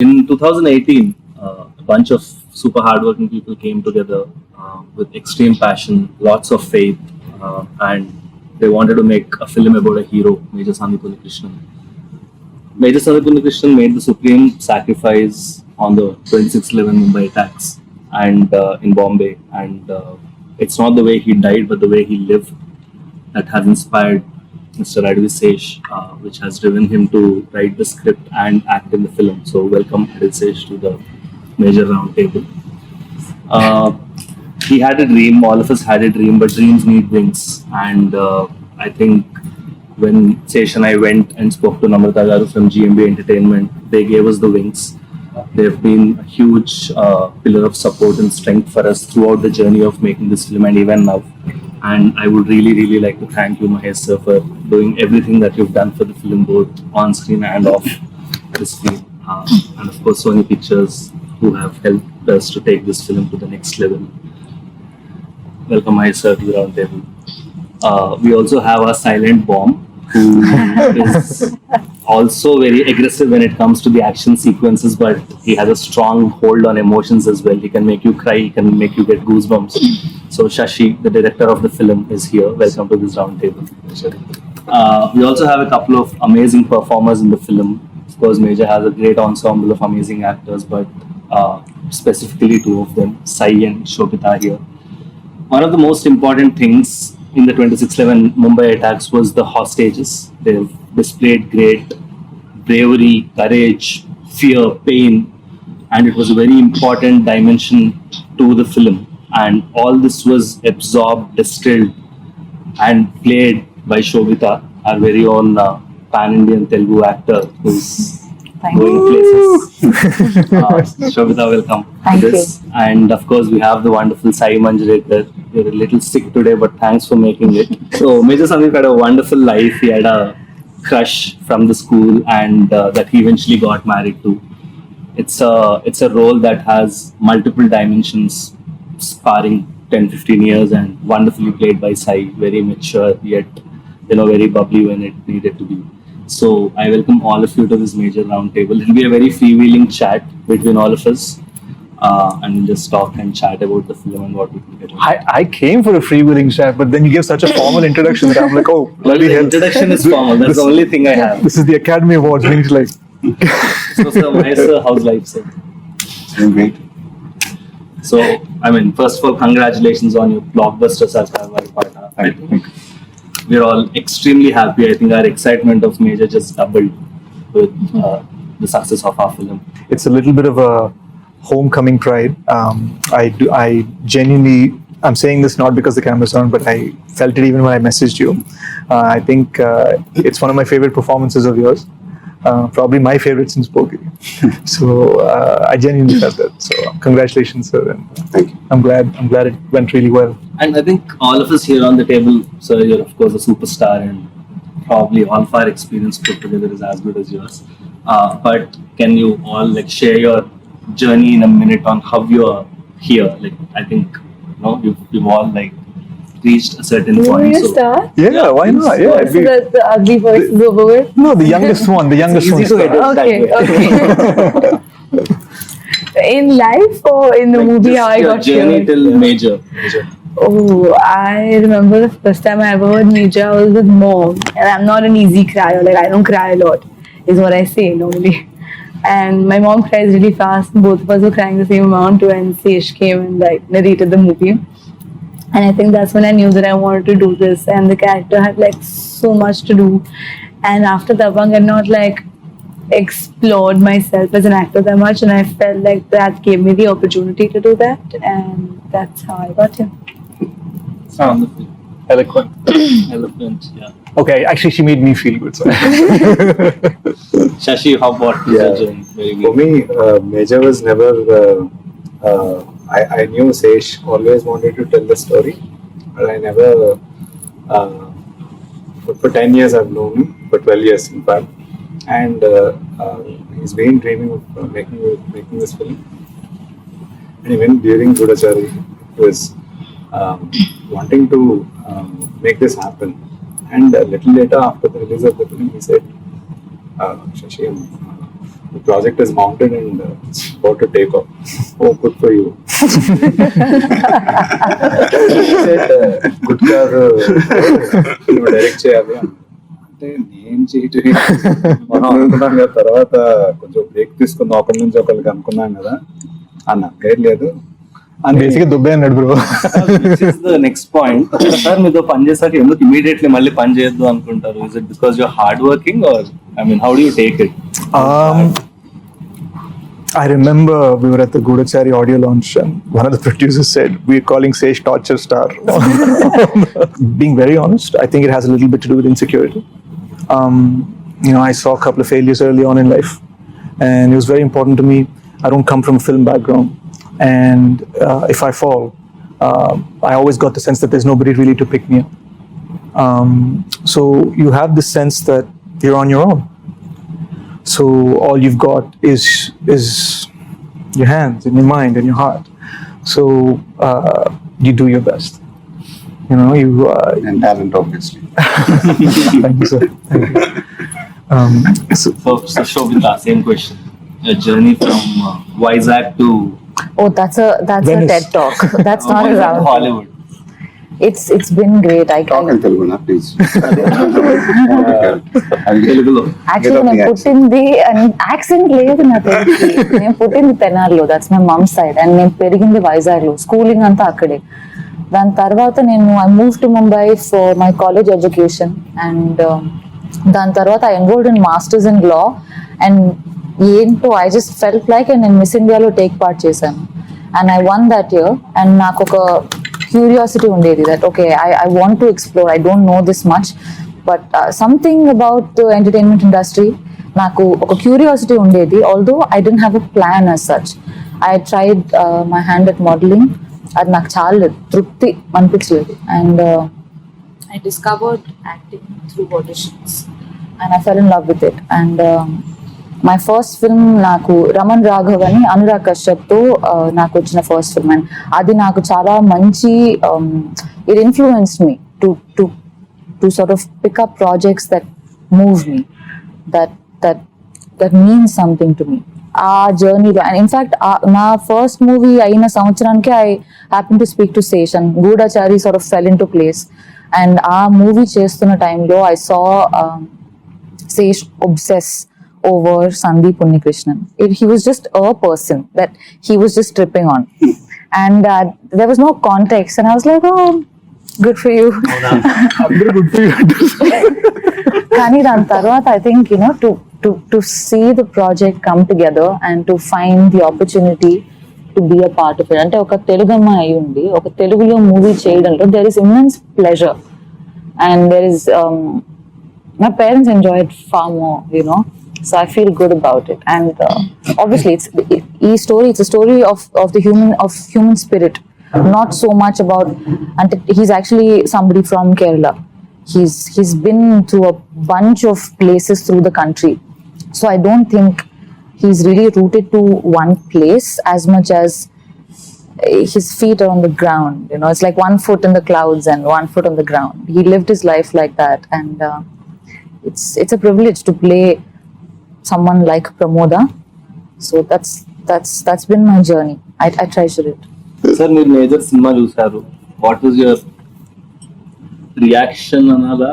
In 2018, a bunch of super hardworking people came together with extreme passion, lots of faith, and they wanted to make a film about a hero, Major Sandipuni Krishnan. Major Sandipuni Krishnan made the supreme sacrifice on the 26/11 Mumbai attacks and in Bombay, and it's not the way he died, but the way he lived that has inspired Mr. Adivi Sesh, which has driven him to write the script and act in the film. So, welcome Adivi Sesh to the major roundtable. He had a dream, all of us had a dream, but dreams need wings. And I think when Sesh and I went and spoke to Namrata Garu from GMB Entertainment, they gave us the wings. They've been a huge pillar of support and strength for us throughout the journey of making this film and even now. And I would really like to thank you, Mahesh sir, for doing everything that you've done for the film, both on screen and off the screen. And of course, Sony Pictures, who have helped us to take this film to the next level. Welcome, Mahesh sir, to the roundtable. We also have a silent bomb, who is also very aggressive when it comes to the action sequences, but he has a strong hold on emotions as well. He can make you cry, he can make you get goosebumps. So Shashi, the director of the film, is here. Welcome to this roundtable. We also have a couple of amazing performers in the film. Of course, Major has a great ensemble of amazing actors, but specifically two of them, Sai and Shobita here. One of the most important things in the 26/11 Mumbai attacks was the hostages. They've displayed great bravery, courage, fear, pain, and it was a very important dimension to the film. And all this was absorbed, distilled, and played by Shobita, our very own pan-Indian Telugu actor who's going places. Shobita, welcome to this. And of course, we have the wonderful Sai Manjrekar. You're a little sick today, but thanks for making it. So, Major Sandeep had a wonderful life. He had a crush from the school, and that he eventually got married to. It's a role that has multiple dimensions, sparring 10-15 years, and wonderfully played by Sai. Very mature, yet very bubbly when it needed to be. So I welcome all of you to this major roundtable. It'll be a very freewheeling chat between all of us, and we'll just talk and chat about the film and what we can get. I came for a freewheeling chat, but then you gave such a formal introduction that I'm like, oh, bloody hell. Introduction is formal. That's the only thing I have. This is the Academy Awards. Like. So, sir, Mahesh, how's life, sir? Doing great. So, first of all, congratulations on your blockbuster Sarkar Vari Paata. Thank you. We're all extremely happy. I think our excitement of Major just doubled with the success of our film. It's a little bit of a homecoming pride. I genuinely, I'm saying this not because the camera's on, but I felt it even when I messaged you. I think it's one of my favorite performances of yours. Probably my favorite since Pogi. So I genuinely felt that. So congratulations, sir. And Thank you. I'm glad it went really well. And I think all of us here on the table, sir, you're of course a superstar, and probably all of our experience put together is as good as yours. But can you all share your journey in a minute on how you're here? I think you've all reached a certain point. You start? Yeah, why not? Yeah, So that the ugly voice is over with? no, the youngest one. The youngest one. Easy to edit that way. Okay. In life or in the movie, how I got journey here? till Major. Oh, I remember the first time I ever heard Major, I was with mom. And I'm not an easy crier. I don't cry a lot, is what I say normally. And my mom cries really fast. Both of us were crying the same amount when Sesh came and narrated the movie. And I think that's when I knew that I wanted to do this. And the character had so much to do. And after Dabang, I not explored myself as an actor that much. And I felt like that gave me the opportunity to do that. And that's how I got here. Wonderful. Eloquent. Eloquent, yeah. Okay, actually, she made me feel good. So. Shashi, how about your journey? Very For good. me, Major was never. I knew Sesh always wanted to tell the story, but I never. For 10 years I've known him, for 12 years in fact, and he's been dreaming of making this film. And even during Gudachari, he was wanting to make this happen. And a little later, after the release of the film, he said, Shashi, the project is mounted and it's about to take off. Oh, good for you. Good కాదు నువ్వు direct చేయాలి అంటే ఏం చేయటం మనం అనుకున్నాం కదా, తర్వాత కొంచెం బ్రేక్ తీసుకుందాం ఒకరి నుంచి ఒకరికి అనుకున్నాం కదా అన్న లేదు అని బేసిక్గా దుబ్బే అన్నాడు బ్రో. నెక్స్ట్ పాయింట్, సార్ మీతో పని చేశాక ఎందుకు ఇమీడియట్లీ మళ్ళీ పని చేయొద్దు అనుకుంటారు? Is it because your hard working or I mean how do you take it? I remember we were at the Gudachari audio launch and one of the producers said, "We're calling Sesh torture star." Being very honest, I think it has a little bit to do with insecurity. I saw a couple of failures early on in life, and it was very important to me. I don't come from a film background, and if I fall, I always got the sense that there's nobody really to pick me up. So you have this sense that you're on your own. So all you've got is your hands and your mind and your heart. So you do your best. and talent obviously. Thank you, sir. Thank you. So Shobita, same question. A journey from Vizag to Oh, that's a Venice. TED talk. That's not a Vizag to round. Hollywood. It's been great. Talk in Telugu na please. Telugulo. Actually, నేను పుట్టింది accent లేదు నా తెలుగుకి. నేను పుట్టింది తెనాలిలో, that's my mum side, and నేను పెరిగింది వైజాగ్ లో, స్కూలింగ్ అంతా అక్కడే. దాని తర్వాత నేను I move to Mumbai for my college education, and దాని తర్వాత I enrolled in masters in law, and ఏంటో ఐ జస్ట్ ఫెల్ట్ లైక్ నేను మిస్ ఇండియాలో టేక్ పార్ట్ చేశాను, and I one that year. And నాకు ఒక క్యూరియాసిటీ ఉండేది that okay I want to explore, I don't know this much, but something about the entertainment industry నాకు ఒక curiosity ఉండేది. Although I don't have a plan as such. I tried my hand at modelling, అది నాకు చాలా తృప్తి అనిపించలేదు, and I discovered acting through auditions and I fell in love with it. And my first film నాకు రమణ్ రాఘవ్ అని అనురాగ్ కశ్యప్ తో నాకు వచ్చిన ఫస్ట్ ఫిల్మ్, అండ్ అది నాకు చాలా మంచి it influenced me to sort of pick up projects that move me, that means something to me ఆ జర్నీలో. అండ్ ఇన్ఫాక్ట్ నా ఫస్ట్ మూవీ అయిన సంవత్సరానికి I happen to speak to Sesh, and Goodachari sort of fell in to place. And ఆ movie చేస్తున్న టైంలో I saw Sesh obsess over Sandeep Unnikrishnan. He was just a person that he was just tripping on, and there was no context, and I was like, oh, good for you. Good for you. Kani dan tarvata I think to see the project come together and to find the opportunity to be a part of it. Ante oka Telugu amma ayi undi oka Telugulo movie cheyadamlo there is immense pleasure, and there is my parents enjoy it far more, so I feel good about it. And obviously it's a story of the human spirit, not so much about, and he's actually somebody from Kerala. He's been through a bunch of places through the country, so I don't think he's really rooted to one place as much as his feet are on the ground. It's like one foot in the clouds and one foot on the ground. He lived his life like that, and it's a privilege to play someone like Pramoda. So that's been my journey. I treasure it. Sir మీరు major cinema చూసారు, what was your reaction అనాలా?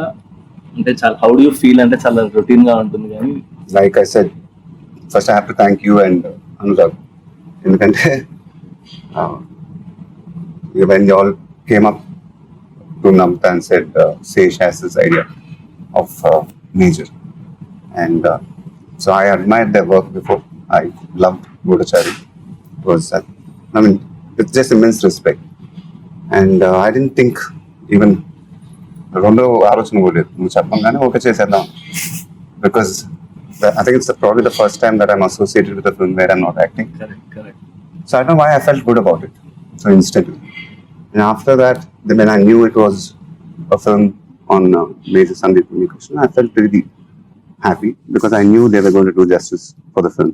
అంటే చాలా how do you feel? అంటే చాలా routine గా ఉంటుంది కానీ like I said, first I have to thank you and Anurag. ఎందుకంటే when you all came up to Namta and said Sesh has this idea of major, and so I admired their work before. I loved Gudachari. It was with just immense respect, and I didn't think even రెండో ఆలోచన కూడా లేదు, నువ్వు చెప్పంగానే okay చేసేద్దాం, because I think it's probably the first time that I'm associated with a film where I'm not acting. Correct. So I don't know why I felt good about it so instantly. And after that, when I knew it was a film on Major Sandeep Unnikrishnan, I felt really happy because I knew they were going to do justice for the film.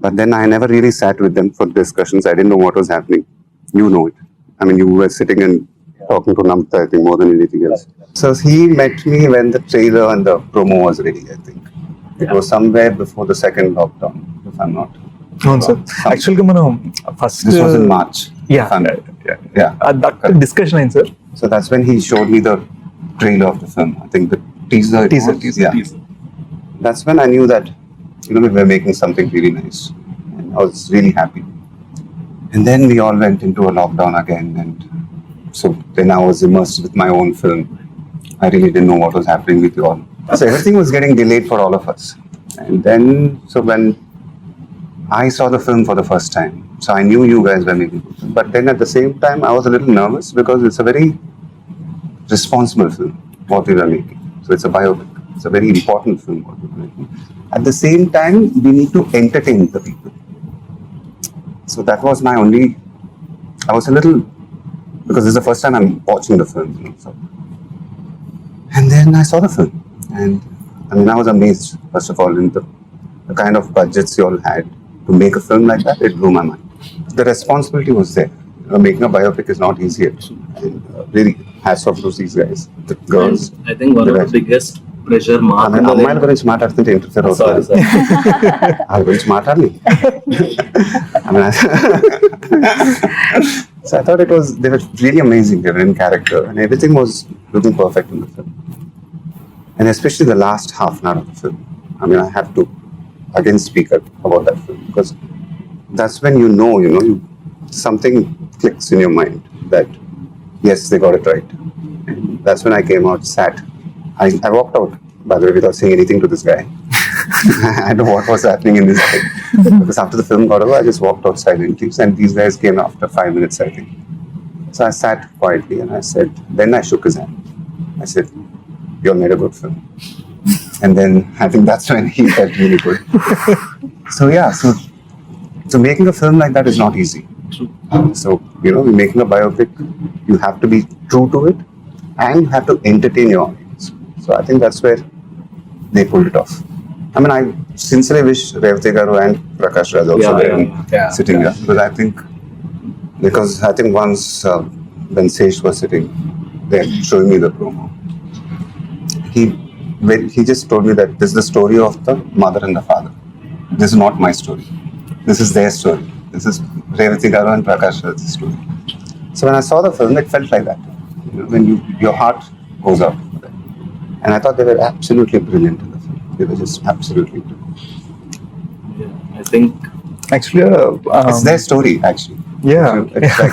But then I never really sat with them for discussions. I didn't know what was happening. You know it. I mean, you were sitting and talking to Namta, I think, more than anything else. So he met me when the trailer and the promo was ready, I think. It was somewhere before the second lockdown, if I'm not. అవును sir యాక్చువల్గా మనం first This was in March. Yeah. if I'm not. Yeah. Discussion అయింది sir. So that's when he showed me the trailer of the film. I think the teaser. it Teaser, was. teaser. Yeah. That's when I knew that we were making something really nice, and I was really happy. And then we all went into a lockdown again, and so then I was immersed with my own film. I really didn't know what was happening with you all. So everything was getting delayed for all of us. And then, so when I saw the film for the first time, so I knew you guys were making it. But then at the same time, I was a little nervous because it's a very responsible film, what we were making. So it's a biopic. It's a very important film, what we were making. At the same time, we need to entertain the people. So that was my only, I was a little, because this is the first time I'm watching the film. So. And then I saw the film. And I mean, I was amazed, first of all, in the kind of budgets you all had to make a film like that. It blew my mind. The responsibility was there. Making a biopic is not easy. And really, hats off to these guys, the girls. And I think one of the biggest pressure mark. I mean, అమ్మాయిల గురించి మాట్లాడుతుంటే interfere Sorry, అవుతుంది. sir. వాళ్ళ గురించి మాట్లాడాలి. So I thought they were really amazing. They were in character, and everything was looking perfect in the film. And especially the last half an hour of the film. I mean, I have to again speak about that film because that's when you know, something clicks in your mind that yes, they got it right. And that's when I came out, sat. I walked out, by the way, without saying anything to this guy. I don't know what was happening in this thing. Because after the film got over, I just walked out silently. And these guys came after 5 minutes, I think. So I sat quietly and I said, then I shook his hand. I said, you all made a good film. And then I think that's when he felt really good. So yeah, so making a film like that is not easy. So, making a biopic, you have to be true to it and you have to entertain your audience. So I think that's where they pulled it off. I mean, I sincerely wish Revati Garu and Prakash Raj also there sitting here. Because I think once when Sesh was sitting there showing me the promo, he just told me that this is the story of the mother and the father. This is not my story. This is their story. This is Revati Garu and Prakash Raj's story. So when I saw the film, it felt like that. When your heart goes out. And I thought they were absolutely brilliant in the film. They were just absolutely brilliant. Yeah, I think Actually, It's their story, actually. Yeah. It's like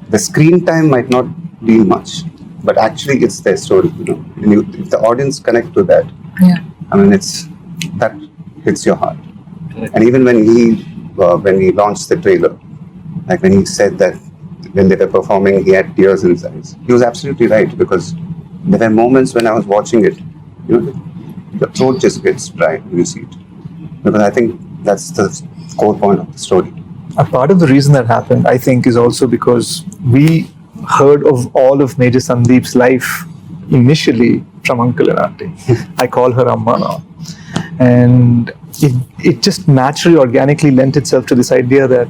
the screen time might not be much, but actually it's their story. And if the audience connect to that, I mean, that hits your heart. Correct. And even when he launched the trailer, like when he said that when they were performing, he had tears in his eyes. He was absolutely right because there were moments when I was watching it, the throat just gets dry when you see it. Because I think that's the core point of the story. A part of the reason that happened, I think, is also because we heard of all of Major Sandeep's life initially from Uncle and Auntie. I call her Amma now. And it just naturally, organically lent itself to this idea that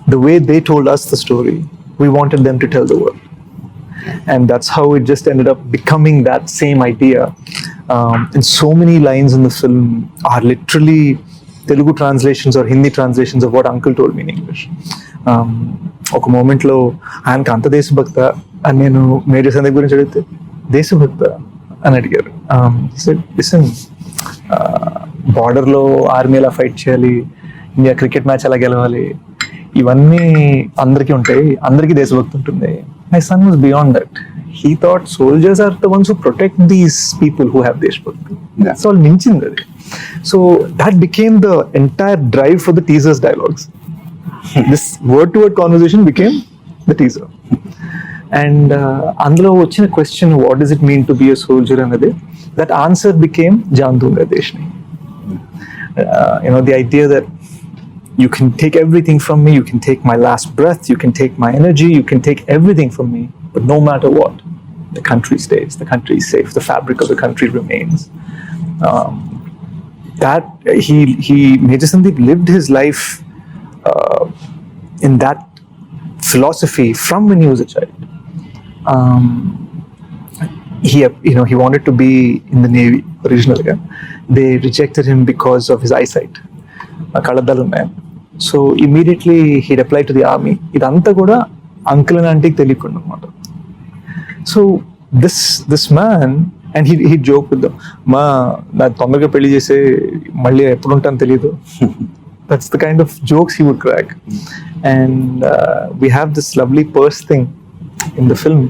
the way they told us the story, we wanted them to tell the world. And that's how it just ended up becoming that same idea. And so many lines in the film are literally Telugu translations or Hindi translations of what Uncle told me in English. ఒక మూమెంట్లో ఆయనకు అంత దేశభక్త అని నేను major Sandeep గురించి అడిగితే దేశభక్త అని అడిగారు. బార్డర్లో ఆర్మీ ఎలా ఫైట్ చేయాలి, ఇండియా క్రికెట్ మ్యాచ్ ఎలా గెలవాలి, ఇవన్నీ అందరికీ ఉంటాయి, అందరికీ దేశభక్తి ఉంటుంది. My son was beyond that. He thought soldiers are the ones who protect these people who have Deshbhakti. That's all minchindi adi. So that became the entire drive for the teaser's dialogues. This word-to-word conversation became the teaser. And అందులో వచ్చిన question, what does it mean to be a soldier anadi, that answer became Jaan Dunga Deshni. The idea that you can take everything from me, you can take my last breath, you can take my energy, you can take everything from me, but no matter what, the country stays, the country is safe, the fabric of the country remains. That Major Sandeep lived his life in that philosophy from when he was a child. He wanted to be in the Navy originally, they rejected him because of his eyesight. కళ్ళద్దాలు ఉన్నాయి. So immediately heed apply to the army. ఇదంతా కూడా uncle and ఆంటీకి తెలియకుండా అనమాట. So this man and he joke with మా నా తొందరగా పెళ్లి చేసే మళ్ళీ ఎప్పుడు ఉంటాను తెలియదు. That's the kind of jokes he would crack. And we have this lovely purse thing in the film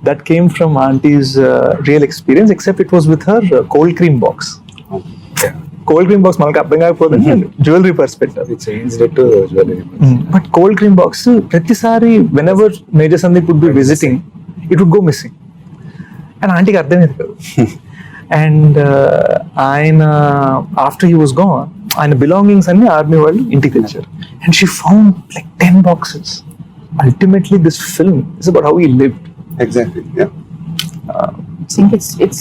that came from Auntie's real experience, except it was with her cold cream box. Yeah. Cold cream box మనకు అర్థం కాకపోతే jewellery perspective. We changed it to jewelry. But cold cream box ప్రతిసారి whenever Major Sandeep would be visiting, it would go missing. And ఆంటీకి అర్థమేది కాదు. And ఆయన after he was gone, ఆయన belongings అన్ని army వాళ్ళు ఇంటికి తెచ్చారు. And she found like 10 boxes. Ultimately this film is about how he lived. Exactly, yeah. I think it's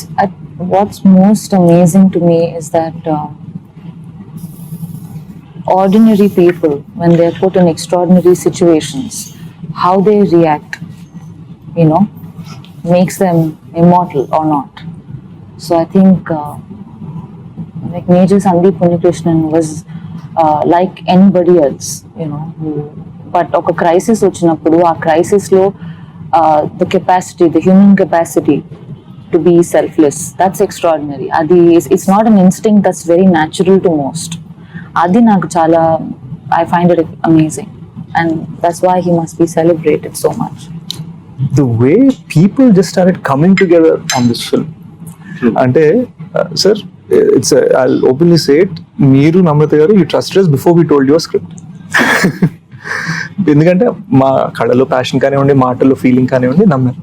what's most amazing to me is that ordinary people, when they're put in extraordinary situations, how they react, makes them immortal or not. So I think like Major Sandeep Unnikrishnan was like anybody else, but oka crisis vachinappudu aa crisis lo the capacity, the human capacity to be selfless, that's extraordinary. Adi it's not an instinct, that's very natural to most. Adi naaku chaala, I find it amazing, and that's why he must be celebrated so much. The way people just started coming together on this film. అంటే sir it's I'll openly say it, మీరు నమ్రత గారు you trusted us before we told your script. ఎందుకంటే మా కళలో passion కానివ్వండి, మాటల్లో feeling కానివ్వండి నమ్మారు.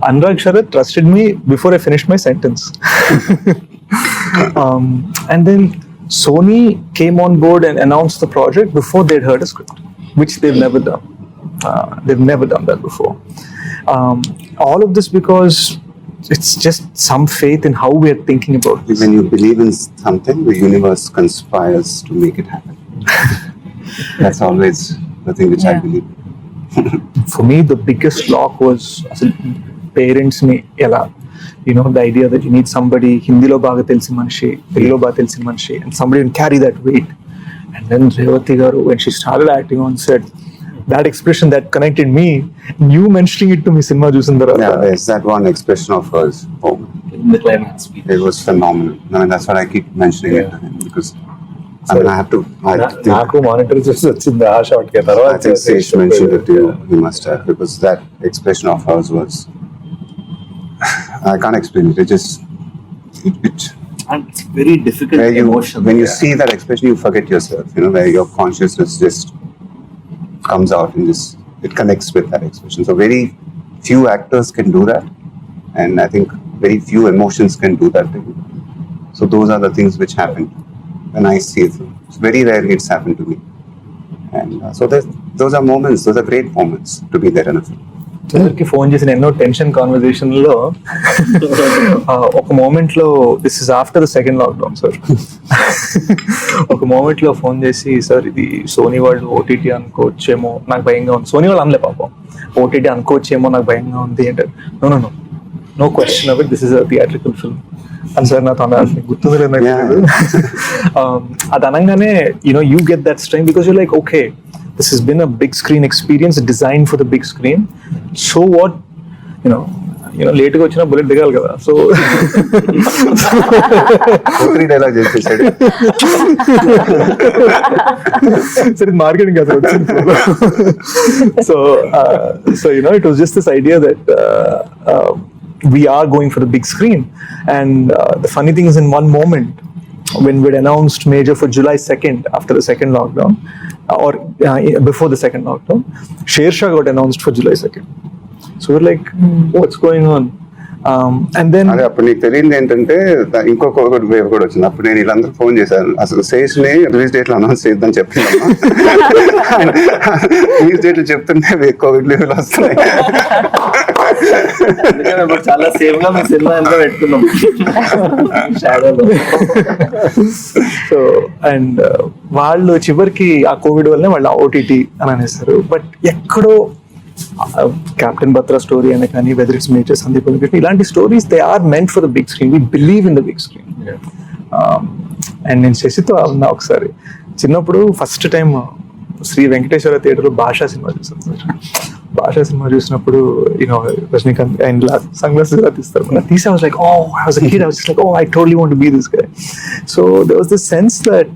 Anurag Sharath trusted me before I finished my sentence. And then Sony came on board and announced the project before they'd heard a script, which they've never done. They've never done that before. All of this because it's just some faith in how we are thinking about this. When you believe in something, the universe conspires to make it happen. That's always the thing which I believe. For me, the biggest lock was parents ni ela, the idea that you need somebody Hindi lo baga telsi manishi, Telugu lo baga telsi manishi, and somebody can carry that weight. And then Revati garu, when she started acting on set, that expression that connected me, you mentioning it to me cinema chusin tarvata. Yeah, there's that one expression of hers. Oh, In the climax speech. it was phenomenal. I mean, that's what I keep mentioning it to him because I mean, I have to think. నాకు monitor చేసి వచ్చింది ఆ shot కి I తర్వాత think Sesh mentioned it to you. He must have, because that expression of hers was. I can't explain it. It just. And it's very difficult Where you, emotion. when you see that expression, you forget yourself. Where your consciousness just comes out and just it connects with that expression. So very few actors can do that, and I think very few emotions can do that. So those are the things which happen when I see it. It's very rarely it's happened to me, and so those are moments. Those are great moments to be there in a film. సార్కి phone చేసిన ఎన్నో tension కాన్వర్జేషన్లో ఒక మూమెంట్లో, this is after the second lockdown sir, ఒక మూమెంట్లో phone చేసి, sir ఇది Sony వాళ్ళు ఓటీటీ అనుకోవచ్చేమో నాకు భయంగా ఉంది. సోనీ వాళ్ళు అనలే పాపం, ఓటీటీ అనుకోవచ్చేమో నాకు భయంగా ఉంది అంటే, no question of it, this is a theatrical film అని సార్ నాతో అన్నారు. గుర్తుంది లేదు. అది అనగానే you get that strength because you like okay, this has been a big screen experience designed for the big screen. So what, లేట్గా వచ్చిన bullet దిగాలి కదా. సో 3 dialogues చేసేసాడు. సరే మార్కెటింగ్ కదా వచ్చింది. So it was just this idea that we are going for the big screen, and the funny thing is, in one moment when we'd announced Major for July 2nd after the second lockdown, or before the second lockdown, Sher Shah got announced for July 2nd. So we're like, what's going on? And then అదే అప్పుడు నీకు తెలియదు ఏంటంటే ఇంకొక wave కూడా వచ్చింది. అప్పుడు నేను వీళ్ళందరూ ఫోన్ చేశాను, అసలు శేష్ ని రిలీజ్ డేట్ లో అనౌన్స్ చేద్దాం చెప్తున్నాను. రిలీజ్ డేట్ చెప్తుంటే కోవిడ్ లెవెల్ వస్తున్నాయి. చాలా సేఫ్ గా మేము సినిమా ఎంత పెట్టుకున్నాం షాడోలో. సో అండ్ వాళ్ళు చివరికి ఆ కోవిడ్ వల్లనే వాళ్ళు ఓటీటీ అని అనేస్తారు. బట్ ఎక్కడో Captain Batra story and కానీ whether it's Major Sandeep ఇలాంటి stories they are meant for the big screen. We believe in the big screen. And నేను శశితో ఉన్నా ఒకసారి చిన్నప్పుడు ఫస్ట్ టైం శ్రీ వెంకటేశ్వర థియేటర్లో భాషా సినిమా చూసాను సార్. భాషా సినిమా చూసినప్పుడు రజనీకాంత్ అండ్ సన్ గ్లాసెస్ ఇలా తీస్తారు. తీసి I was like, oh, I was a kid, I was just like, oh, I totally want to be this guy. So there was this sense that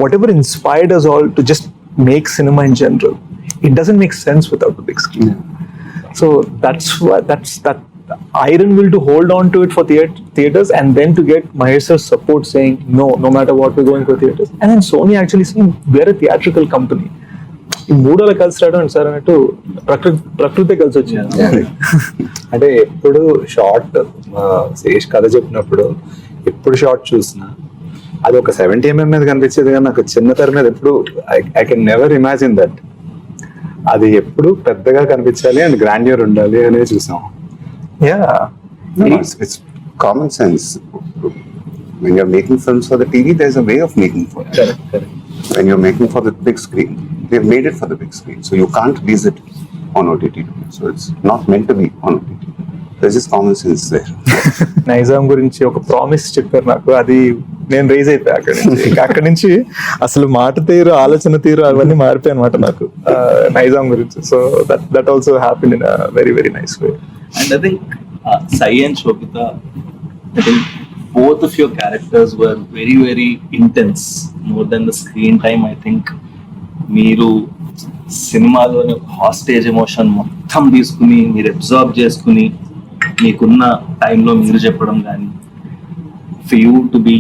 whatever inspired us all to just make cinema in general, it doesn't make sense without the big screen. So that's that iron will to hold on to it for theaters, and then to get Mahesh sir's support saying no matter what, we're going for theaters. And then Sony actually saying we're a theatrical company. ఈ మూడోళ్ళ కలిసి రావడం sir అన్నట్టు ప్రకృతి కలిసి వచ్చింది. అంటే ఎప్పుడు short Sesh కథ చెప్పినప్పుడు ఎప్పుడు షార్ట్ చూసినా అది ఒక 70mm మీద కనిపించేది, కానీ నాకు చిన్న తెర మీద ఎప్పుడు I can never imagine that అది ఎప్పుడు పెద్దగా కనిపించాలి అండ్ గ్రాండ్యూర్ ఉండాలి అనేది చూసాం. It's common sense. When you're making films for the TV, there's a way of making for it. Correct. When you're making for the big screen, they've made it for the big screen, so you can't release it on OTT. So it's not meant to be on OTT. There's just common sense there. Nizam గురించి ఒక promise చెప్పారు నాకు, అది నేను raise అయిపోయా అక్కడి నుంచి అసలు మాట తీరు, ఆలోచన తీరు అవన్నీ మారిపోయాయి అనమాట నాకు నైజాం గురించి. So that also happened in a very very nice way. And I think Sai and Shobita, I think both of your characters were very very intense, more than the screen time. I think మీరు సినిమాలోని hostage emotion మొత్తం తీసుకుని మీరు observe చేసుకుని మీకున్న టైంలో మీరు చెప్పడం కానీ, for you to be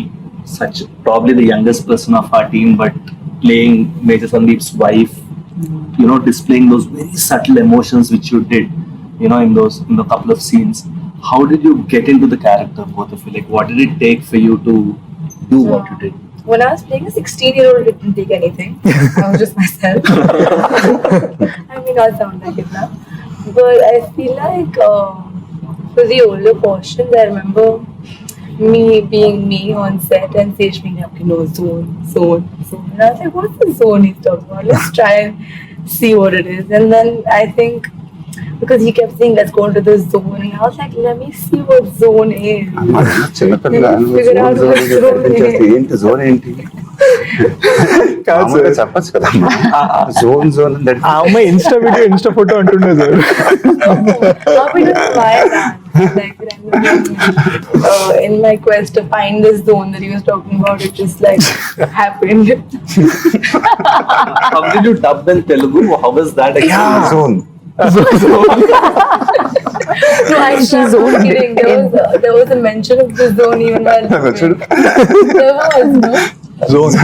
such probably the youngest person of our team but playing Major Sandeep's wife, you know, displaying those very subtle emotions which you did, you know, in the couple of scenes. How did you get into the character, both of you? Like, what did it take for you to do what you did? When I was playing a 16-year-old, it didn't take anything. I was just myself. I mean, I'll sound like it now. But I feel like for the older portions, I remember me being me on set and Sesh being like, no, zone. And I was like, what's the zone he's talking about? Let's try and see what it is. And then I think, because he kept saying, let's go into the zone. And I was like, let me see what zone is. Figure out what zone is. ఏంటి zone ఏంటి చెప్పచ్చు కదా zone ఆ అమ్మాయి Insta photo అంటుండే sir. In my quest to find this zone that he was talking about, it just like happened. How did you dub in Telugu? How was that experience? Zone No, I'm not kidding. There was a mention of the zone even while there was no zone.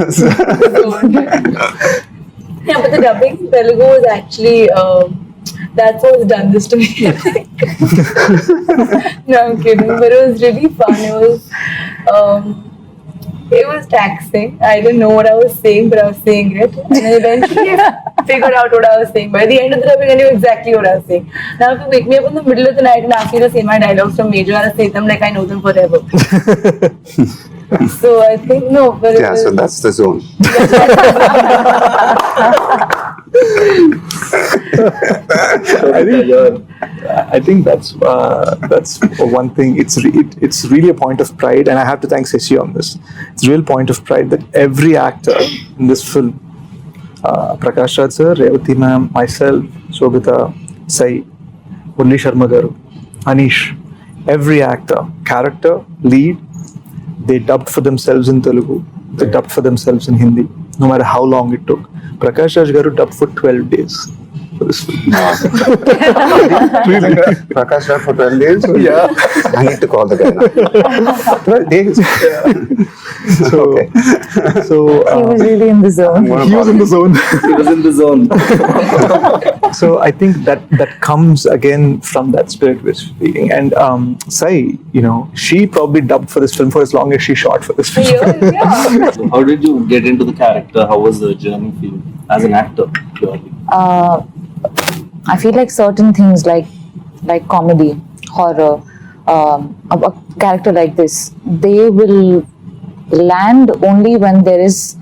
Yeah, but the dubbing in Telugu was actually that's what's done this to me. No, I'm kidding. But it was really fun. It was taxing. I didn't know what I was saying, but I was saying it. And then eventually I figured out what I was saying. By the end of the dubbing, I knew exactly what I was saying. Now if you wake me up in the middle of the night and ask me to say my dialogues from Major, I'll say them like I know them forever. So I think, no, but it was, so that's the zone. I think that's one thing. It's really a point of pride, and I have to thank Seshi on this. It's a real point of pride that every actor in this film, Prakash Raj sir, Revati ma'am, myself, Shobita, Sai, Murli Sharma garu, Anish, every actor, character, lead, they dubbed for themselves in Telugu. They dubbed for themselves in Hindi, no matter how long it took. Prakash Raj garu dubbed for 12 days for this film. Really? Prakash Raj for 12 days? Yeah. I need to call the guy now. 12 days? So, Okay. He was really in the zone. He was in the zone. He was in the zone. So I think that comes again from that spirit we're speaking. And Sai, you know, she probably dubbed for this film for as long as she shot for this film. yeah. So how did you get into the character? How was the journey for you as an actor, purely? I feel like certain things like comedy, horror, a character like this, they will land only when there is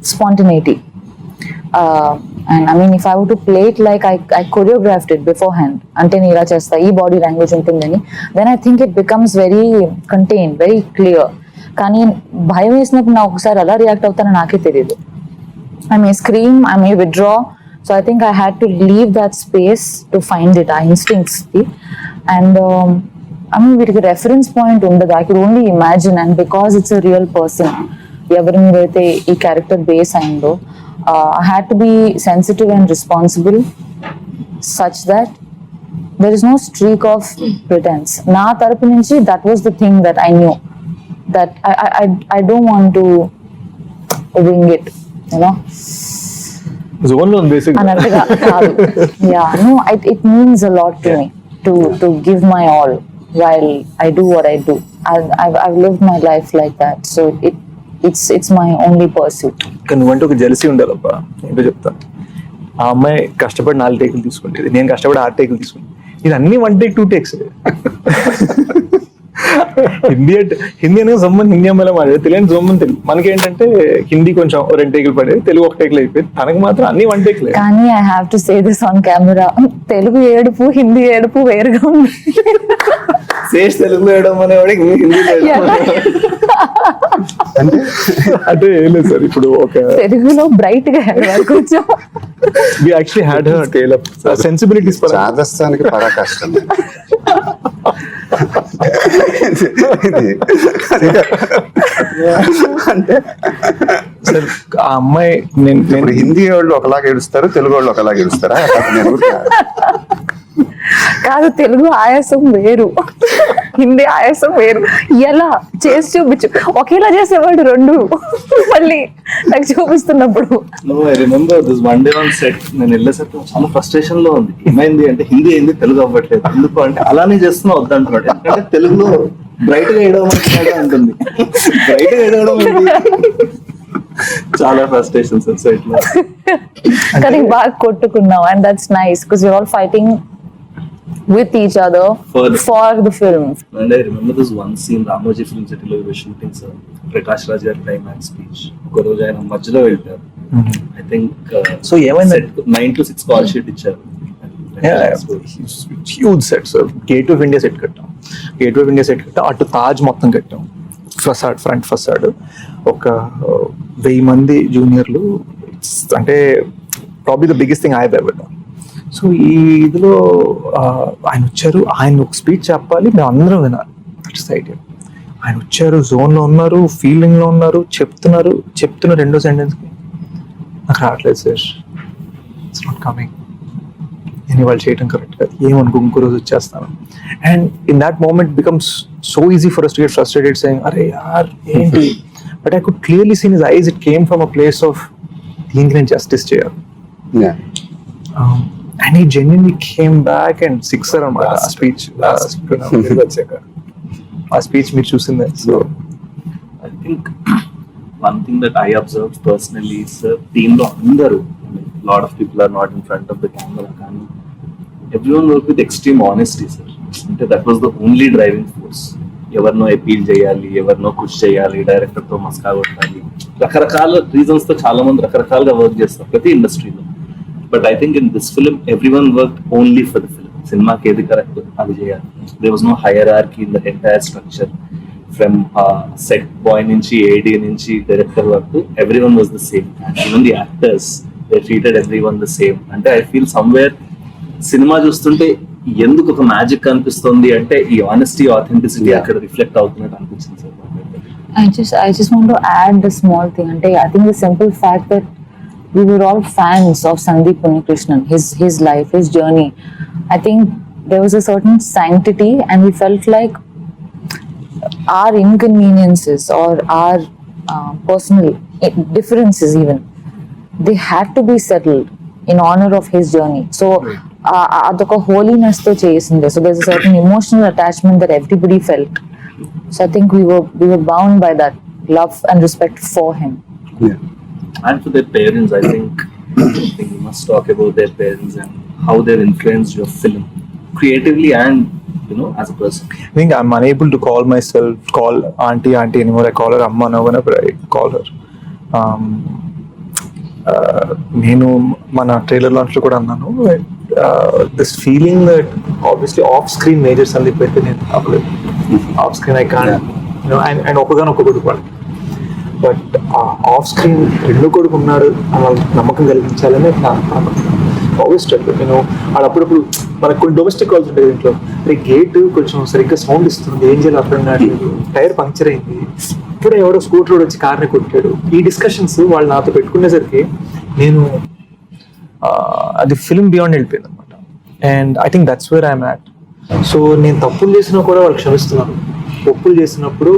spontaneity. And I mean, if I were to play it like I choreographed it beforehand, ante నేను ఇలా చేస్తా, ఈ body language ఉంటుందని, then I think it becomes very contained, very clear. కానీ భయం వేసినప్పుడు నాకు ఒకసారి అలా రియాక్ట్ అవుతానో నాకే తెలియదు. I may scream, I may withdraw. So I think I had to leave that space to find it, our instincts. And I mean, వీటికి reference point ఉండదు. I could only imagine, and because it's a real person, ఎవరి మీద అయితే ఈ character base అయిందో, I had to be sensitive and responsible such that there is no streak of pretense. నా తరపు నుంచి that was the thing that I knew, that I don't want to wing it, you know. Zone లో basic అన్నట్టుగా కాదు. Yeah, no, it means a lot to me to give my all while I do what I do. I've lived my life like that, so it's my only pursuit. కానీ నువ్వంటే ఒక jealousy ఉండాలబ్బా. ఏంటో చెప్తా, ఆ అమ్మాయి కష్టపడి 4 టేకులు తీసుకుంటేది, నేను కష్టపడి 6 టేకులు తీసుకుంటే, ఇది అన్ని 1 టేక్ 2 టేక్స్. హిందీ అనేది జమ్మని హిందీ అమ్మాయిలో మాట్లాడేది, తెలియని జమ్మని తెలుగు. మనకేంటంటే హిందీ కొంచెం 2 టేకులు పడేది, తెలుగు 1 టేకులు అయిపోయింది. తనకు మాత్రం అన్ని 1 టేకులే. కానీ I have to say this on camera, Telugu ఏడుపు హిందీ ఏడుపు వేరుగా ఉంది. శేష్ తెలుగులో వేయడం అనేవాడు హిందీ అంటే ఏం లేదు సార్, ఇప్పుడు ఒక తెలుగులో బ్రైట్ గా కొంచెం we actually had her tail up sensibilities for చాదస్తానికి పరా కష్టం. అంటే ఆ అమ్మాయి ఇప్పుడు హిందీ వాళ్ళు ఒకలాగా ఏడుస్తారు, తెలుగు వాళ్ళు ఒకలాగా ఏడుస్తారా? కాదు, తెలుగు ఆయాసం వేరు, హిందీ ఆయాసం వేరు. ఎలా చేసి చూపించు, ఒకేలా చేసేవాడు రెండు, మళ్ళీ నాకు చూపిస్తున్నప్పుడు. I remember this one day on set, నేను వెళ్ళేసరికి చాలా ఫ్రస్ట్రేషన్ లో ఉంది. ఏమైంది అంటే హిందీ అయింది, తెలుగు అవ్వట్లేదు. ఎందుకు అంటే అలానే చేస్తున్నా వద్దంటున్నాడు. ఎందుకంటే తెలుగులో బ్రైట్ గా వేయడం అంటుంది, బ్రైట్ గా వేయడం చాలా ఫ్రస్ట్రేషన్ సెట్ లో. కానీ బాగా కొట్టుకున్నాం, and that's nice because we are all fighting with each other for the film. And I remember this one scene, Ramoji Film City lo we were shooting, sir. Prakash Raj gaరి climax speech. ఒక రోజు ఆయన మధ్యలో వెళ్తారు. I think so ఏమైంది, 9 to 6 call sheet ఇచ్చారు. Huge set sir. Gate of India set కట్టాం, అటు తాజ్ మొత్తం కట్టాం, ఫసాడ్, ఫ్రంట్ ఫసాడ్. ఒక 1000 మంది జూనియర్లు, అంటే probably the biggest thing I have ever done. So ఈ ఇదిలో ఆయన వచ్చారు, ఆయన ఒక స్పీచ్ చెప్పాలి, మేము అందరం వినాలి. That's the idea. ఆయన వచ్చారు, జోన్లో ఉన్నారు, ఫీలింగ్లో ఉన్నారు, చెప్తున్న రెండో సెంటెన్స్కి నాకు రావట్లేదు సార్, ఇట్స్ నాట్ కమింగ్. నేను వాళ్ళు చేయడం కరెక్ట్ కాదు, ఏమనుకో ఇంకో రోజు వచ్చేస్తాను. And in that moment becomes so easy for us to get frustrated saying, అరే యార్ ఏంటి. But I could clearly seen his eyes, it came from a place of దీనికి నేను జస్టిస్ చేయాలి. And he genuinely came back and sixer on my speech. A speech మీరు చూసిందే. So I think one thing that I observed personally is team lo andaru, lot of people are not in front of the camera, కానీ everyone worked with extreme honesty, sir. అంటే that was the only driving force. ఎవరినో appeal చేయాలి, ఎవరినో push చేయాలి, director తో మస్కా కొట్టాలి, రకరకాల reasons తో చాలా మంది రకరకాలుగా వర్క్ చేస్తారు ప్రతి ఇండస్ట్రీలో. But I think in this film, everyone worked only for the film. Cinema ke edi correct adi cheyali. There was no hierarchy in the entire structure. From set boy nunchi, AD nunchi, director work, everyone was the same. And even the actors, they treated everyone the same. And I feel somewhere cinema చూస్తుంటే ఎందుకు ఒక magic కనిపిస్తుంది అంటే ఈ honesty, authenticity అక్కడ reflect అవుతున్నట్టు అనిపించింది sir. I just want to add a small thing. అంటే I think the simple fact that we were all fans of Sandeep Unnikrishnan, his life, his journey. I think there was a certain sanctity, and we felt like our inconveniences or our personal differences even, they had to be settled in honor of his journey. So adoka holiness to chesinde. So there's a certain emotional attachment that everybody felt. So I think we were bound by that love and respect for him. Yeah. And for their parents, I think you must talk about their parents and how they've influenced your film creatively and, you know, as a person. I think I'm unable to call auntie anymore. I call her amma now whenever I call her. నేను మన trailer లాంచ్లో కూడా అన్నాను, this feeling that obviously off screen Major Sandeep అయితే నేను అవ్వలేదు. Off screen I can and ఒక్కగానొక్క కొడుకు వాళ్ళు, బట్ ఆఫ్ స్క్రీన్ రెండో కొడుకు ఉన్నాడు అలా నమ్మకం కలిగించాలని ఆల్వేస్ ట్రై. నేను అప్పుడప్పుడు మనకు కొన్ని డొమెస్టిక్ కాల్స్ ఉంటాయి ఇంట్లో, గేట్ కొంచెం సరిగ్గా సౌండ్ ఇస్తుంది, ఏం చేయాలి అర్థం కావట్లేదు, టైర్ పంక్చర్ అయింది, ఇప్పుడే ఎవరో స్కూటర్ రోడ్ వచ్చి కార్ని కొట్టాడు. ఈ డిస్కషన్స్ వాళ్ళు నాతో పెట్టుకునేసరికి నేను అది ఫిల్మ్ బియాండ్ వెళ్ళిపోయింది అనమాట. And I think that's where I'm at. So నేను తప్పులు చేసినా కూడా వాళ్ళు క్షమిస్తున్నాను. ఒప్పులు చేసినప్పుడు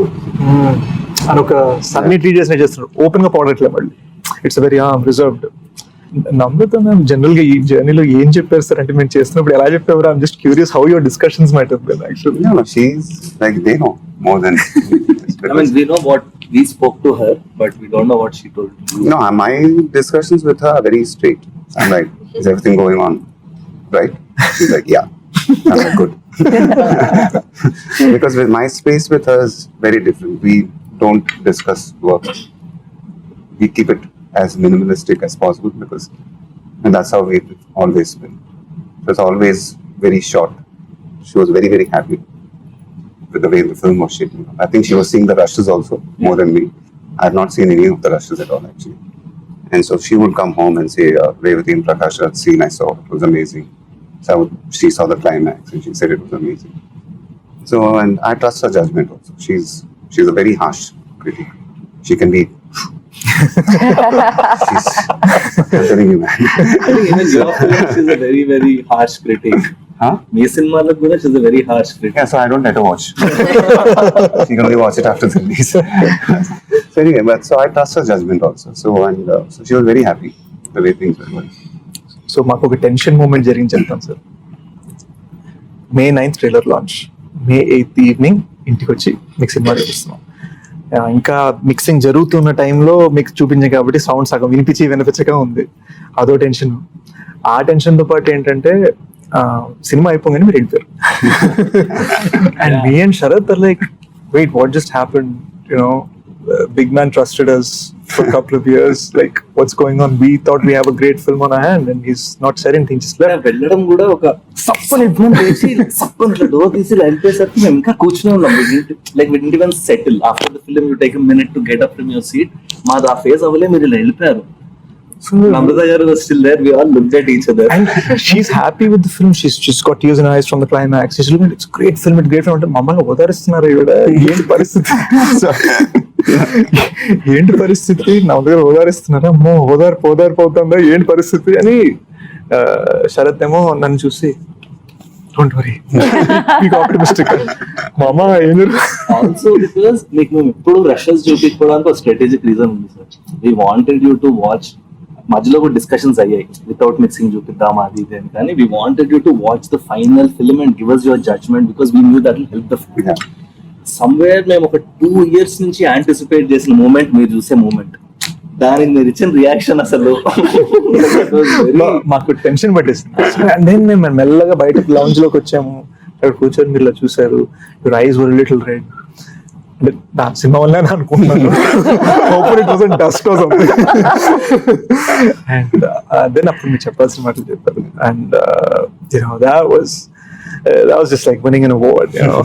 అని ఒక సన్నీ ట్రీట్ చేసినట్టు చేస్తున్నారు, ఓపెన్ గా పడట్లేదు మళ్ళీ. It's very reserved. Namrata ma'am general గా ఈ జర్నీలో ఏం చెప్పారు సార్ అంటే, మేము చేస్తున్నప్పుడు ఎలా చెప్పారు? I'm just curious how your discussions might have been actually. No, she's like they know more than. I mean, we know what we spoke to her, but we don't know what she told. No, my discussions with her are very straight. I'm like, is everything going on right? She's like, yeah. I'm like, good. Because with my space with her is very different. We don't discuss work. We keep it as minimalistic as possible because, and that's how we've always been. So it's always very short. She was very, very happy with the way the film was shaping up. I think she was seeing the rushes also more than me. I have not seen any of the rushes at all actually. And so she would come home and say, Revati and Prakash, that scene I saw, it was amazing. So she saw the climax and she said it was amazing. So, and I trust her judgment also. She's a very harsh critic. She can be. I'm telling you, man. I think even your film, she's a very, very harsh critic. Huh? Me cinema kuda she's a very harsh critic. Yeah, so I don't let her watch. She can only watch it after the release. So anyway, but so I trust her judgment also. So and so she was very happy the way things were going. So మాకు ఒక tension moment జరిగింది చెప్తాను sir. May 9th trailer launch, May 8th evening ఇంటికి వచ్చి మీకు cinema చూపిస్తున్నాం. ఇంకా mixing జరుగుతున్న టైంలో మీకు చూపించాం కాబట్టి సౌండ్ సగం వినిపించగా ఉంది. అదో టెన్షన్. ఆ టెన్షన్తో పాటు ఏంటంటే సినిమా అయిపోగానే మీరు వెళ్ళిపోయారు. And me and Sharath are like, wait what just happened, you know big man trusted us for a couple of years, like what's going on? We thought we have a great film on our hand and he's not said anything, just left. వెళ్ళడం కూడా ఒక సప్పని ఇవ్వడం చేసి సప్పని door తీసి వెళ్ళిపోయేసరికి మేము ఇంకా కూర్చుని ఉన్నాం. Like we didn't even settle. After the film you take a minute to get up from your seat. మాది ఆ ఫేజ్ అవ్వలే, మీరు ఇలా వెళ్ళిపోయారు. Namrata garu was still there. We all looked at each other. And she's happy with the film. She's got tears in her eyes from the climax. She's looking, it's a great film, it's a great film. అంటే మమ్మల్ని ఓదారిస్తున్నారు ఇవిడ, ఏంటి పరిస్థితి? ఏంటి పరిస్థితి? నా దగ్గర ఓదారిస్తున్నారా? అమ్మో ఓదారిపోతుందా ఏంటి పరిస్థితి అని. శరత్ ఏమో నన్ను చూసి, డోంట్ వరీ, ఆప్టిమిస్టిక్. మామ ఏం ఆల్సో బికాస్ మీకు మేము ఎప్పుడు రషెస్ చూపించుకోవడానికి ఒక స్ట్రాటజిక్ రీజన్ ఉంది sir. We wanted you to watch. మధ్యలో కూడా డిస్కషన్స్ అయ్యాయి, వితౌట్ మిక్సింగ్ చూపిద్దాం అది ఇది అని. కానీ we wanted you to watch the final film and give us your judgement because we knew that will help the film. Somewhere మేము ఒక 2 years నుంచి యాంటిసిపేట్ చేసిన మూమెంట్ మీరు చూసే మూమెంట్, దానికి మీరు ఇచ్చిన రియాక్షన్ అసలు మాకు టెన్షన్ పట్టేసింది. అండ్ దెన్ మేము మెల్లగా బయట లౌంజ్ లోకి వచ్చాము, అక్కడ కూర్చొని మీరు ఇలా చూసారు, your eyes were little red. అంటే నా సినిమా వల్ల అనుకుంటున్నాను, డస్ట్ అండ్ దెన్ అప్పుడు మీరు చెప్పాల్సిన మాటలు చెప్పారు. And that was just like winning an award, you know.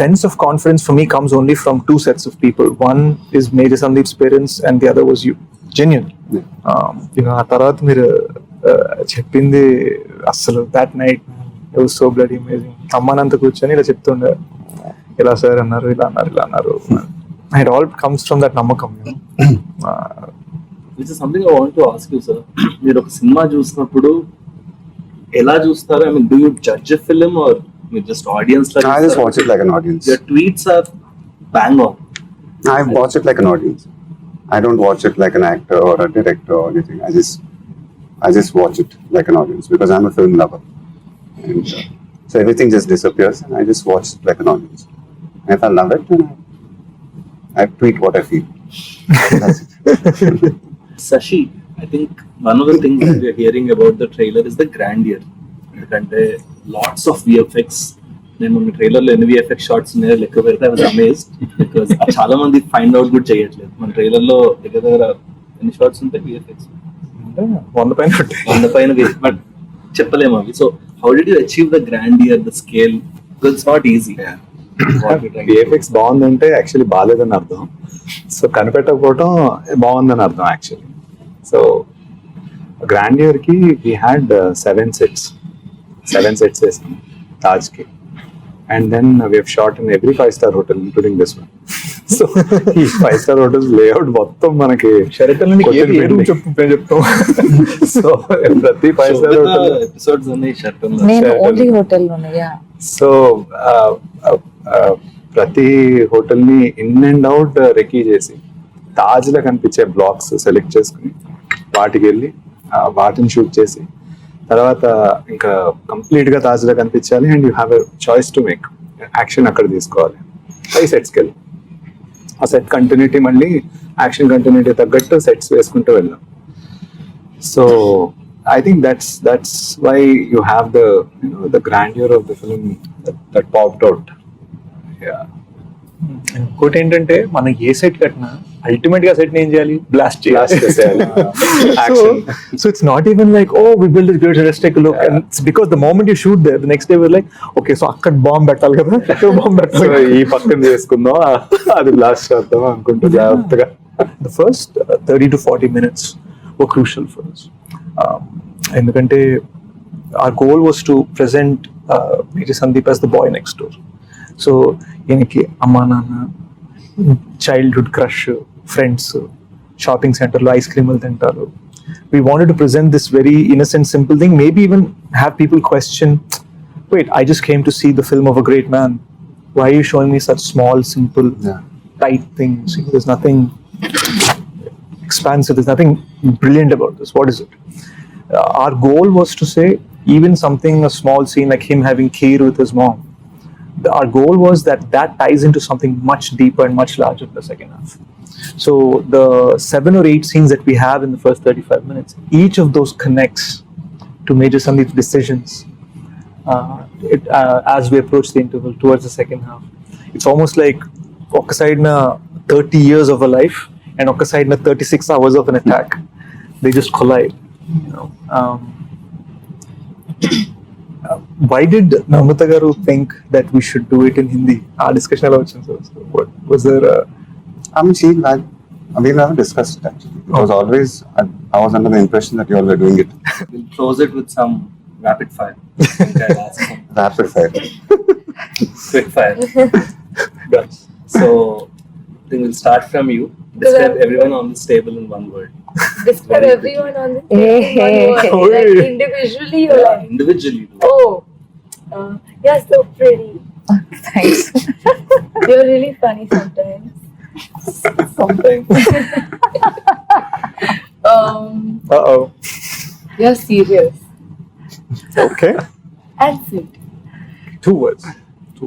Sense of confidence for me comes only from 2 sets of people. One is Major Sandeep's parents and the other was you. Genuine. You know, ఆ తర్వాత మీరు చెప్పింది అసలు that night it was so bloody amazing. అమ్మానంత కూర్చొని ఇలా చెప్తుండే, ఇలా sir అన్నారు, ఇలా అన్నారు. It all comes from that నమ్మకం, you know. Which is something I want to ask you, sir. మీరు ఒక సినిమా చూసినప్పుడు ఎలా చూస్తారు? I mean, do you judge a film or you just audience like? I just watch it like an audience. Your tweets are bang on. I watch it like an audience. I don't watch it like an actor or a director or anything. I just watch it like an audience because I'm a film lover. And so everything just disappears and I just watch it like an audience. And if I love it, then I tweet what I feel. That's it. Sashi, I think one of the things that we are hearing about the trailer is the grandeur. ఎందుకంటే lots of VFX. నేను మన trailer లో ఎన్ని VFX shorts ఉన్నాయో లెక్క పెడితే I was amazed because చాలా మంది ఫైండ్ అవుట్ కూడా చేయట్లేదు. మన ట్రైలర్ లో దగ్గర ఎన్ని షార్ట్స్ ఉంటాయి VFX? అంటే 100 పైన ఉంటాయి. on the పైన బట్ చెప్పలేము అవి. So how did you achieve the grandeur, the scale? It's not easy. VFX బాగుందంటే యాక్చువల్లీ బాగాలేదని అర్థం. సో కనిపెట్టకపోవడం బాగుందని అర్థం యాక్చువల్లీ. సో గ్రాండియర్ కి వీ హ్యాడ్ 7 sets వేసాం తాజ్ కి. And then we have shot in every 5-star hotel including this one. So ఈ 5-star hotels లేఅవుట్ మొత్తం మనకి షెరటన్ చెప్తాం. సో ప్రతి 5-star hotel ఎపిసోడ్స్ ఉన్నాయి షర్ట్ నేను ఓన్లీ హోటల్ లోనే. సో ప్రతి హోటల్ ని ఇన్ అండ్ అవుట్ రెకీ చేసి తాజ్ లో కనిపించే బ్లాక్స్ సెలెక్ట్ చేసుకుని వాటికి వెళ్ళి వాటిని షూట్ చేసి తర్వాత ఇంకా కంప్లీట్ గా తాజ్ లో కనిపించాలి. And you have a choice to make action అక్కడ తీసుకోవాలి. 5 sets కి వెళ్ళి ఆ సెట్ కంటిన్యూటీ మళ్ళీ యాక్షన్ కంటిన్యూటీ తగ్గట్టు సెట్స్ వేసుకుంటూ వెళ్ళాం. So I think that's why you have the grandeur of the film that popped out. Yeah. ఇంకోటి ఏంటంటే మనం ఏ సెట్ కట్టినా అల్టిమేట్ గా సెట్ ఏం చేయాలి, బ్లాస్ట్ Blast చేసేయాలి. Action. So it's not even like, oh, we build this great realistic look, and it's because the moment you shoot there, the next day we're like, okay, so అక్కడ bomb పెట్టాలి కదా, ఇక్కడ bomb so పెట్టాలి. ఈ పక్కన చేసుకుందాం, అది blast చేద్దాం అనుకుంటూ జాగ్రత్తగా. The first 30 to 40 minutes were crucial for us. ఎందుకంటే our goal was to present Major Sandeep as the boy next door. So ఈయనకి అమ్మా నాన్న, చైల్డ్హుడ్ క్రష్, ఫ్రెండ్స్, షాపింగ్ సెంటర్లో ఐస్ క్రీములు తింటారు. We wanted to present this very innocent, simple thing, maybe even have people question, wait, I just came to see the film of a great man. Why are you showing me such small, simple, tight things? There's nothing expansive, there's nothing brilliant about this. What is it? Our goal was to say, even something, a small scene like him having kheer with his mom, our goal was that ties into something much deeper and much larger in the second half. So the 7 or 8 scenes that we have in the first 35 minutes, each of those connects to Major Sandeep's decisions as we approach the interval towards the second half. It's almost like oka side na 30 years of a life and oka side na 36 hours of an attack. They just collide. Why did Namrata garu think that we should do it in Hindi? Our discussion about what was there? I mean, we never discussed it actually. It was always, I was under the impression that you all were doing it. We'll close it with some rapid fire. Rapid fire. Quick fire. So I think we'll start from you. Describe everyone on this table in one word. Describe everyone on this Hey. table, like individually or like, Individually. you're so pretty. Thanks. You're really funny sometimes. Sometimes. Uh-oh. You're serious Okay. and sweet. 2 words.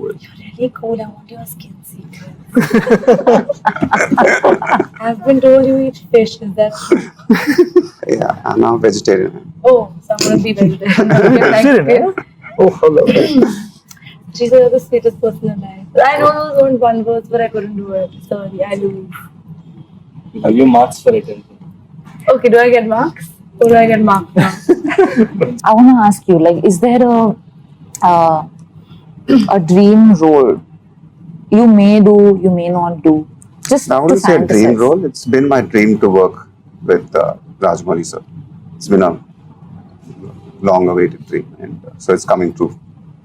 Really cool. I want your skin secret. I've been told you eat fish. Is that true? Yeah, I'm now vegetarian. Oh, so I'm gonna be vegetarian. Vegetarian, Oh, how lovely. She said you're the sweetest person alive. I know those weren't 1 words, but I couldn't do it. Sorry, I lose. Have you marks for it? Okay, do I get marks? Or do I get marks now? I want to ask you, like, is there a dream role you may do, you may not do? Just I to wouldn't say a dream fantasize. role. It's been my dream to work with Rajmouli sir. It's been a long-awaited dream, and so it's coming true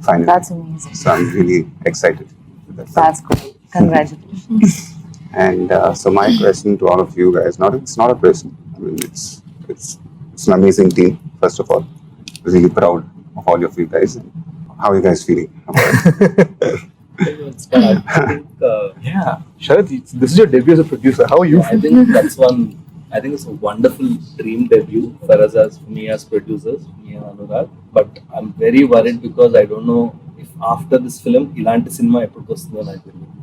finally. That's amazing. So I'm really excited with that. That's good. Congratulations. And so my question to all of you guys, it's not a question. I mean, it's an amazing team. First of all, really proud of all of you guys. How are you guys feeling about it? It's fun. I think, Yeah. Sharad, this is your debut as a producer. How are you I think that's one. I think it's a wonderful dream debut for us, as me as producers, me and Anurag. But I'm very worried because I don't know if after this film, ఇలాంటి cinema ఎప్పుడు వస్తుందో నాకు తెలియదు.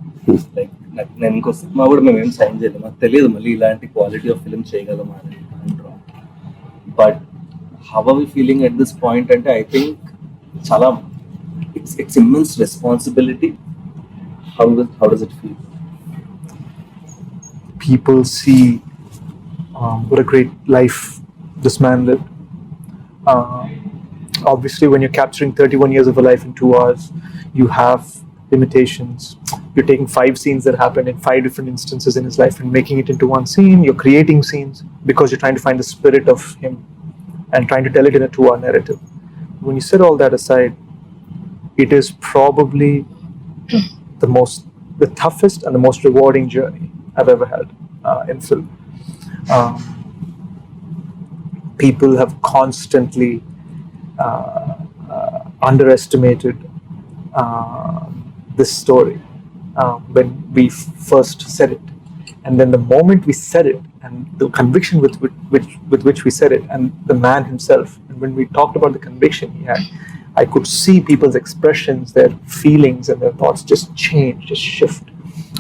Like నేను ఇంకో cinema కూడా మేము ఏం సైన్ చేయలేము, నాకు తెలియదు మళ్ళీ ఇలాంటి క్వాలిటీ ఆఫ్ ఫిల్మ్ చేయగలమా అని అంటాం. But how are we feeling at this point అంటే ఐ థింక్ చాలా it's immense responsibility. How does it feel? people see what a great life this man lived. Obviously, when you're capturing 31 years of a life in 2 hours, you have limitations. You're taking 5 scenes that happened in 5 different instances in his life and making it into one scene. You're creating scenes because you're trying to find the spirit of him and trying to tell it in a 2-hour narrative. When you set all that aside, it is probably the toughest and the most rewarding journey I've ever had in film. People have constantly underestimated this story when we first said it, and then the moment we said it, and the conviction with which we said it, and the man himself, and when we talked about the conviction he had, I could see people's expressions, their feelings, and their thoughts just change, just shift.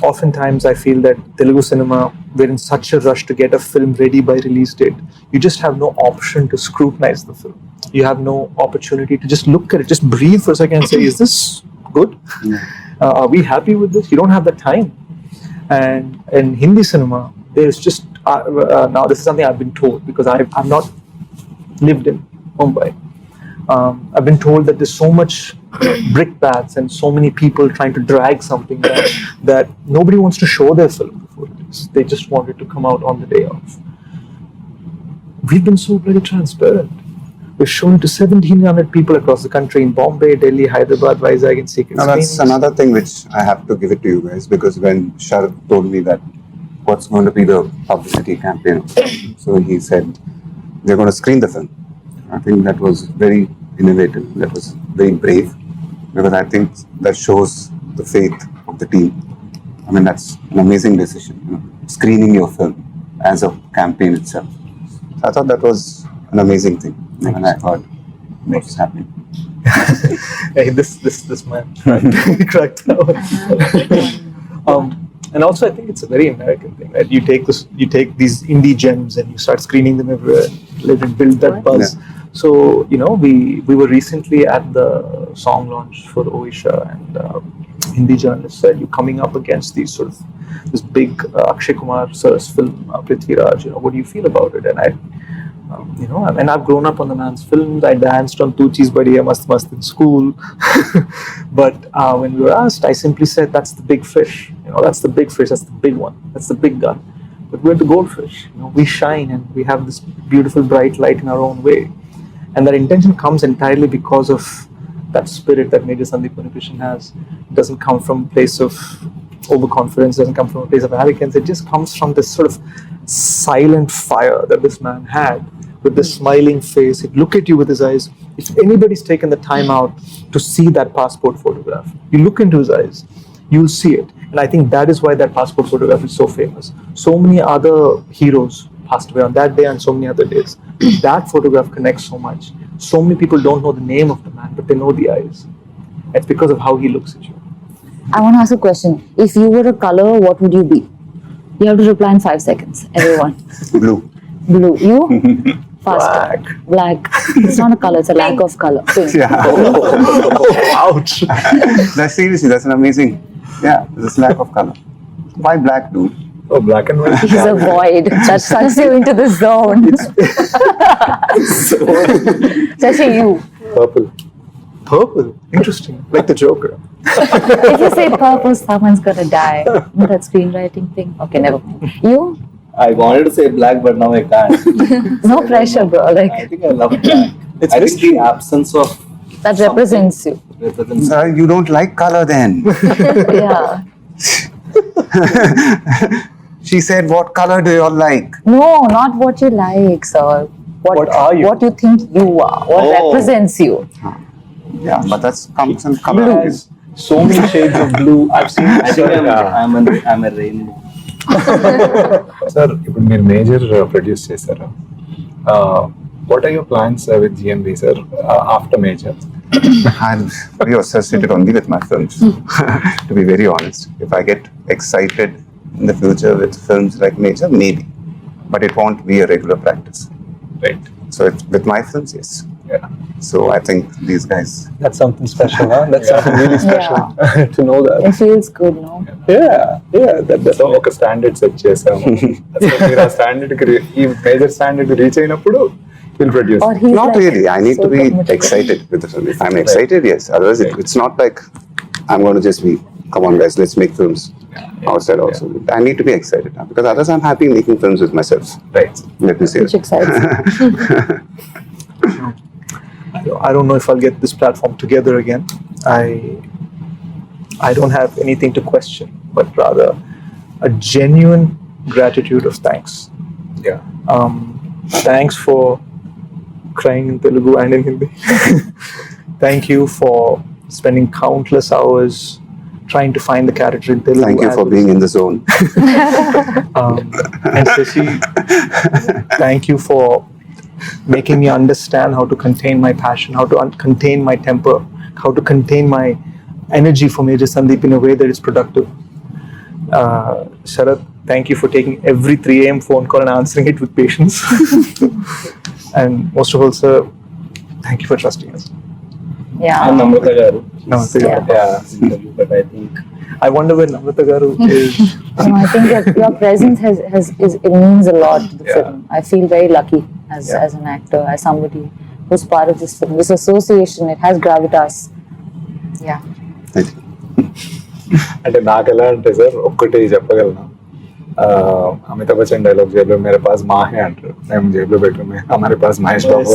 Oftentimes, I feel that Telugu cinema, we're in such a rush to get a film ready by release date. You just have no option to scrutinize the film. You have no opportunity to just look at it, just breathe for a second and say, is this good? Are we happy with this? You don't have that time. And in Hindi cinema, there's just, now this is something I've been told because I've not lived in Mumbai. I've been told that there's so much brickbats and so many people trying to drag something that nobody wants to show their film before release. They just want it to come out on the day of. We've been so very transparent. We've shown it to 1,700 people across the country in Bombay, Delhi, Hyderabad, Vizag, and secret That's screenings. another thing which I have to give it to you guys, because when Sharad told me that what's going to be the publicity campaign, so he said they're going to screen the film. I think that was very innovative. That was very brave, because I think that shows the faith of the team. I mean, that's an amazing decision, screening your film as a campaign itself. I thought that was an amazing thing when I heard what was happening. Hey, this man cracked that one. And also, I think it's a very American thing, right? You take these indie gems and you start screening them everywhere, let it build that buzz. Yeah. So, we were recently at the song launch for Oisha, and Hindi journalists said, you're coming up against this big Akshay Kumar sir's film, Prithviraj, what do you feel about it? And I've grown up on the man's films. I danced on Tu Cheez Badiya Mast Mast in school. But when we were asked, I simply said, that's the big fish. That's the big fish. That's the big one. That's the big gun. But we're the goldfish. We shine and we have this beautiful bright light in our own way. And that intention comes entirely because of that spirit that Major Sandeep Unnikrishnan has. It doesn't come from a place of overconfidence, doesn't come from a place of arrogance. It just comes from this sort of silent fire that this man had, with this smiling face. He'd look at you with his eyes. If anybody's taken the time out to see that passport photograph, you look into his eyes, you'll see it. And I think that is why that passport photograph is so famous. So many other heroes passed away on that day and so many other days. That photograph connects so much. So many people don't know the name of the man, but they know the eyes. It's because of how he looks at you. I want to ask a question. If you were a color, what would you be? You have to reply in 5 seconds, everyone. Blue. Blue. You? Faster. Black. It's not a color, it's a lack of color. Pink. Yeah. Ouch. Seriously, that's an amazing. Yeah, there's lack of color. Why black, dude? Oh, black and white. He's a void that sucks you into the zone. Especially you. Purple. Purple. Interesting. Like the Joker. If you say purple, someone's gonna die. That screenwriting thing. Okay, never mind. You? I wanted to say black, but now I can't. No pressure, bro. I Like think I love black. It's I think mystery. the absence of that represents you. represents. You don't like color then? Yeah. She said, what color do you all like? No, not what you like, sir. What are you? What you think you are. What Oh. represents you. Yeah, but that's comes in color. There's so many shades of blue. I've seen. I think I'm a rainbow. Sir ఇప్పుడు మీరు Major produce చేశారు. What are your plans with GMB sir after Major? I'm very associated only with my films, to be very honest. If I get excited in the future with films like Major, maybe. But it won't be a regular practice. Right. So with my films, yes. Yeah. So I think these guys, That's something special, huh? That's something really special to know that. It feels good, no? Yeah. So ఒక standard set చేసాము. అసలు మీరు ఆ standard కి ఈ major standard reach అయినప్పుడు Will produce. Or he's Not like really. I need so to be committed. excited with the film. If I'm excited, yes. Otherwise, it's not like I'm going to just be, come on, guys, let's make films outside also. I need to be excited because otherwise, I'm happy making films with myself. Right. Let me say Which that. excites me. I don't know if I'll get this platform together again. I don't have anything to question, but rather a genuine gratitude of thanks. Yeah. Thanks for crying in Telugu and in Hindi. Thank you for spending countless hours trying to find the character in Telugu. Thank you for being in the zone. And Shashi, thank you for making me understand how to contain my passion, how to contain my temper, how to contain my energy for Major Sandeep in a way that is productive. Sharat, thank you for taking every 3 a.m. phone call and answering it with patience. And most of all, sir, thank you for trusting us. Yeah. And Namrata garu. Namaste. Yeah. Interview, but I think I wonder where Namrata garu is. No, I think that your presence it means a lot to the Yeah. film. I feel very lucky as an actor, as somebody who's part of this film. This association, it has gravitas. Yeah. Thank you. అంటే నాకు ఎలా అంటే sir ఒక్కటి చెప్పగలను Amitabh Bachchan dialogue జేబులో మేరే pass Mahe అంటారు మేము జేబులో పెట్టుకుని హమారే పాస్ మహేష్ బాబు